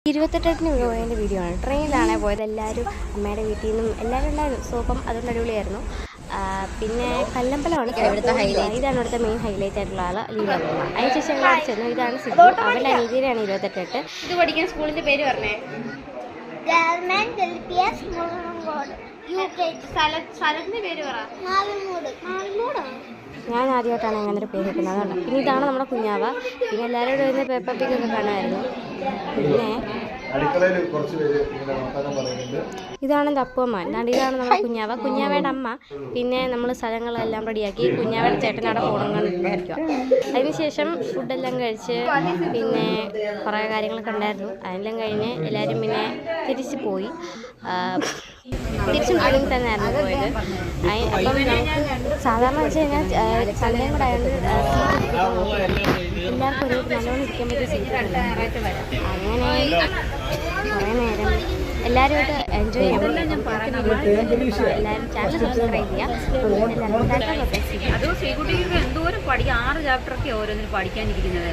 28-ന് പോയതിൻ്റെ വീഡിയോ ആണ്. ട്രെയിനിലാണ് പോയത്. എല്ലാവരും അമ്മയുടെ വീട്ടിൽ നിന്നും എല്ലാവരും ഉണ്ടായിരുന്നു. സോ അപ്പം അതുകൊണ്ട് അടിപൊളിയായിരുന്നു. പിന്നെ കല്ലമ്പലമാണ് ഇവിടുത്തെ ഹൈലൈറ്റ്. ഇതാണ് ഇവിടുത്തെ മെയിൻ ഹൈലൈറ്റ് ആയിട്ടുള്ള ആൾ ലീലാമ്മ. അതിനുശേഷം ഞങ്ങൾ അവിടെ ചെന്നു. ഇതാണ് സിദ്ധു, അവരുടെ അനീതിയിലാണ് 28. ഇത് പഠിക്കുന്ന സ്കൂളിൻ്റെ പേര് പറഞ്ഞേ. സ്ഥലത്തിൻ്റെ പേര് പറ. ഞാൻ ആദ്യമായിട്ടാണ് അങ്ങനെ ഒരു പേര് വെക്കുന്നത്, അതുകൊണ്ട്. പിന്നെ ഇതാണ് നമ്മുടെ കുഞ്ഞാവ. പിന്നെ എല്ലാവരോടും വരുന്ന പേപ്പർ പിക്കൊക്കെ കാണുമായിരുന്നു. പിന്നെ ഇതാണ് എൻ്റെ അപ്പൂമ്മ. എന്താണ്ട് ഇതാണ് നമ്മുടെ കുഞ്ഞാവ, കുഞ്ഞാവയുടെ അമ്മ. പിന്നെ നമ്മൾ സ്ഥലങ്ങളെല്ലാം റെഡിയാക്കി കുഞ്ഞാവയുടെ ചേട്ടൻ അവിടെ പോകണമെന്നിരിക്കുക. അതിനുശേഷം ഫുഡെല്ലാം കഴിച്ച് പിന്നെ കുറേ കാര്യങ്ങളൊക്കെ ഉണ്ടായിരുന്നു. അതെല്ലാം കഴിഞ്ഞ് എല്ലാവരും പിന്നെ തിരിച്ചു പോയി. തിരിച്ചും ട്രെയിനിൽ തന്നെയായിരുന്നു പോയത്. അപ്പം നമുക്ക് സാധാരണ വെച്ച് കഴിഞ്ഞാൽ സൺഡേയും കൂടെ ആയതുകൊണ്ട് എല്ലാവർക്കും ഒരു നല്ലോണം ഇരിക്കാൻ പറ്റിയ സീറ്റാണ്. അങ്ങനെ കുറേ നേരം എല്ലാവരുമായിട്ട് എൻജോയ് ചെയ്യാൻ എല്ലാവരും ചാനൽ സബ്സ്ക്രൈബ് ചെയ്യുക. അത് ശ്രീകുട്ടിക്ക് എന്തോരം പഠിക്കാം. 6 ചാപ്റ്ററൊക്കെ ഓരോന്നിനും പഠിക്കാനിരിക്കുന്നത്.